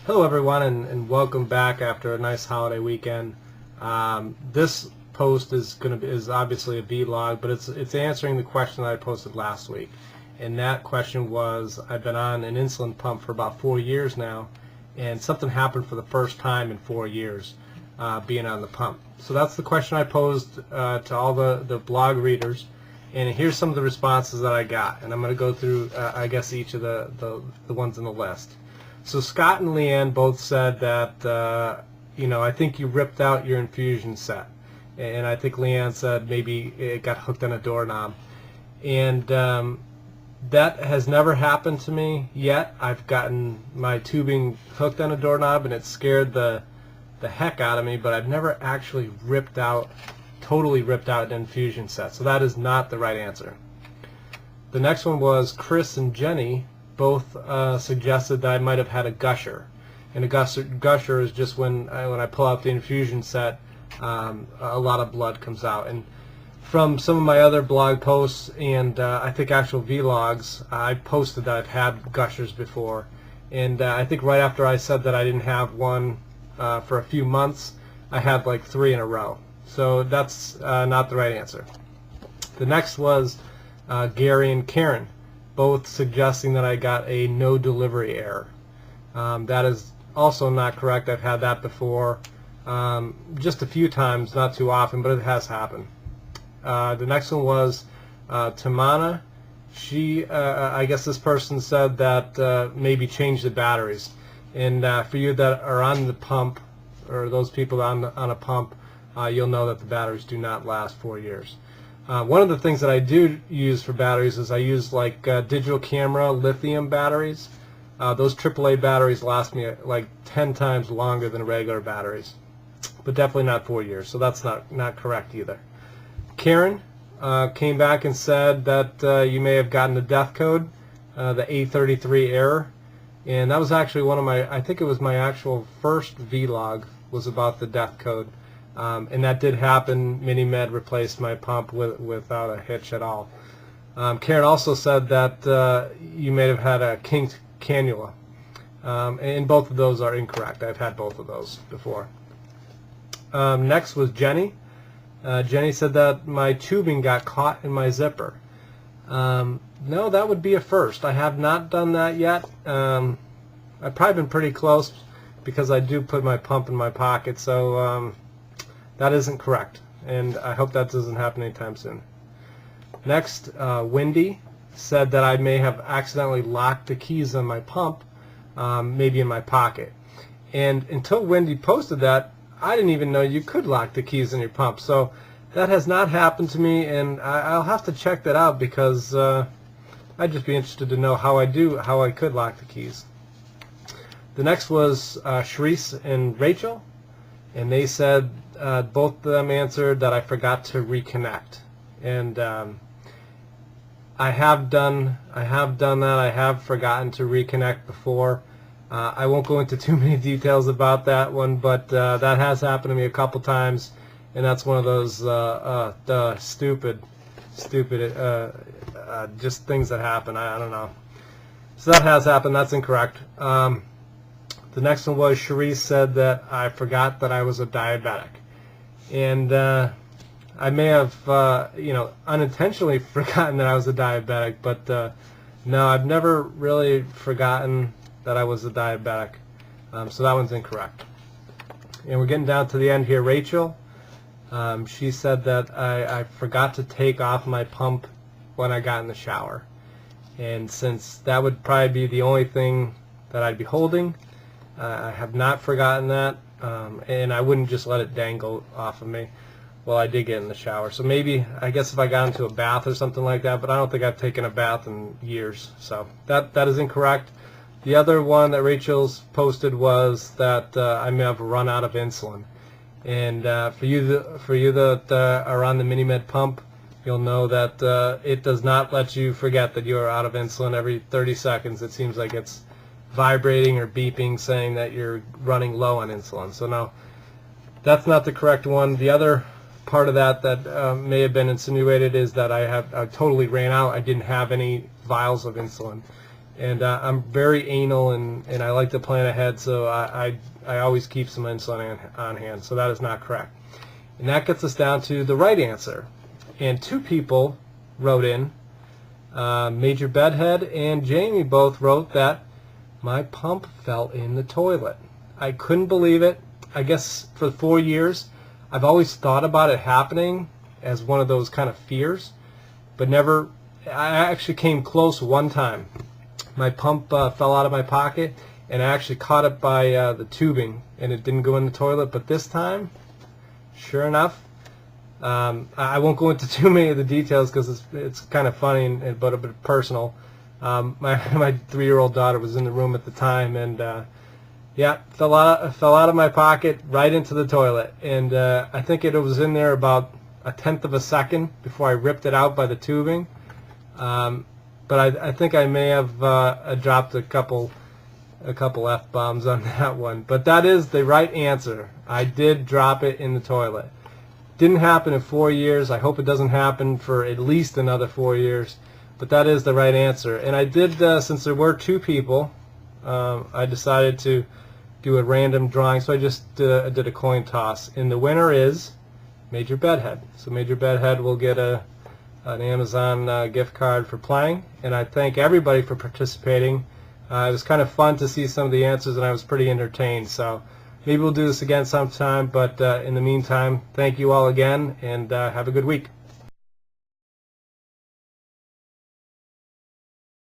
Hello everyone, and welcome back after a nice holiday weekend. This post is obviously a vlog, but it's answering the question that I posted last week. And that question was, I've been on an insulin pump for about 4 years now, and something happened for the first time in 4 years being on the pump. So that's the question I posed to all the blog readers, and here's some of the responses that I got. And I'm going to go through I guess each of the ones in the list. So Scott and Leanne both said that, I think you ripped out your infusion set. And I think Leanne said maybe it got hooked on a doorknob. And that has never happened to me yet. I've gotten my tubing hooked on a doorknob and it scared the heck out of me, but I've never actually totally ripped out an infusion set. So that is not the right answer. The next one was Chris and Jenny both suggested that I might have had a gusher. And a gusher is just when I pull out the infusion set, a lot of blood comes out. And from some of my other blog posts and I think actual vlogs, I posted that I've had gushers before. And I think right after I said that I didn't have one for a few months, I had like 3 in a row. So that's not the right answer. The next was Gary and Karen, both suggesting that I got a no delivery error. That is also not correct. I've had that before, just a few times, not too often, but it has happened. The next one was Tamana. I guess this person said that maybe change the batteries. And for you that are on the pump, or those people on a pump, you'll know that the batteries do not last 4 years. One of the things that I do use for batteries is I use like digital camera lithium batteries. Those AAA batteries last me like 10 times longer than regular batteries, but definitely not 4 years, so that's not correct either. Karen came back and said that you may have gotten the death code, the A33 error, and that was actually one of I think it was my actual first vlog was about the death code. And that did happen. Minimed replaced my pump without a hitch at all. Karen also said that you may have had a kinked cannula. And both of those are incorrect. I've had both of those before. Next was Jenny. Jenny said that my tubing got caught in my zipper. No, that would be a first. I have not done that yet. I've probably been pretty close because I do put my pump in my pocket. So that isn't correct, and I hope that doesn't happen anytime soon. Next, Wendy said that I may have accidentally locked the keys on my pump, maybe in my pocket. And until Wendy posted that, I didn't even know you could lock the keys in your pump. So that has not happened to me, and I'll have to check that out because I'd just be interested to know how I could lock the keys. The next was Sharice and Rachel, and they said both of them answered that I forgot to reconnect, and I have done that. I have forgotten to reconnect before. I won't go into too many details about that one, but that has happened to me a couple times, and that's one of those stupid just things that happen. I don't know. So that has happened. That's incorrect. The next one was Sharice said that I forgot that I was a diabetic. And I may have, unintentionally forgotten that I was a diabetic, but no, I've never really forgotten that I was a diabetic. So that one's incorrect. And we're getting down to the end here. Rachel, she said that I forgot to take off my pump when I got in the shower. And since that would probably be the only thing that I'd be holding, I have not forgotten that. And I wouldn't just let it dangle off of me while I did get in the shower. So maybe, I guess if I got into a bath or something like that, but I don't think I've taken a bath in years. So that is incorrect. The other one that Rachel's posted was that I may have run out of insulin. And for you that are on the Minimed pump, you'll know that it does not let you forget that you are out of insulin every 30 seconds. It seems like it's vibrating or beeping saying that you're running low on insulin. So no, that's not the correct one. The other part of that may have been insinuated is that I totally ran out. I didn't have any vials of insulin. And I'm very anal, and I like to plan ahead, so I always keep some insulin on hand. So that is not correct. And that gets us down to the right answer. And 2 people wrote in, Major Bedhead and Jamie both wrote that my pump fell in the toilet. I couldn't believe it. I guess for 4 years I've always thought about it happening as one of those kind of fears, but never. I actually came close one time. My pump fell out of my pocket, and I actually caught it by the tubing, and it didn't go in the toilet. But this time, sure enough, I won't go into too many of the details because it's kind of funny but a bit personal. My 3-year-old daughter was in the room at the time, and yeah, fell out of my pocket right into the toilet, and I think it was in there about 1/10 of a second before I ripped it out by the tubing. But I think I may have dropped a couple F-bombs on that one. But that is the right answer. I did drop it in the toilet. Didn't happen in 4 years. I hope it doesn't happen for at least another 4 years. But that is the right answer. And I did, since there were 2 people, I decided to do a random drawing. So I just did a coin toss. And the winner is Major Bedhead. So Major Bedhead will get an Amazon gift card for playing, and I thank everybody for participating. It was kind of fun to see some of the answers, and I was pretty entertained. So maybe we'll do this again sometime, but in the meantime, thank you all again, and have a good week.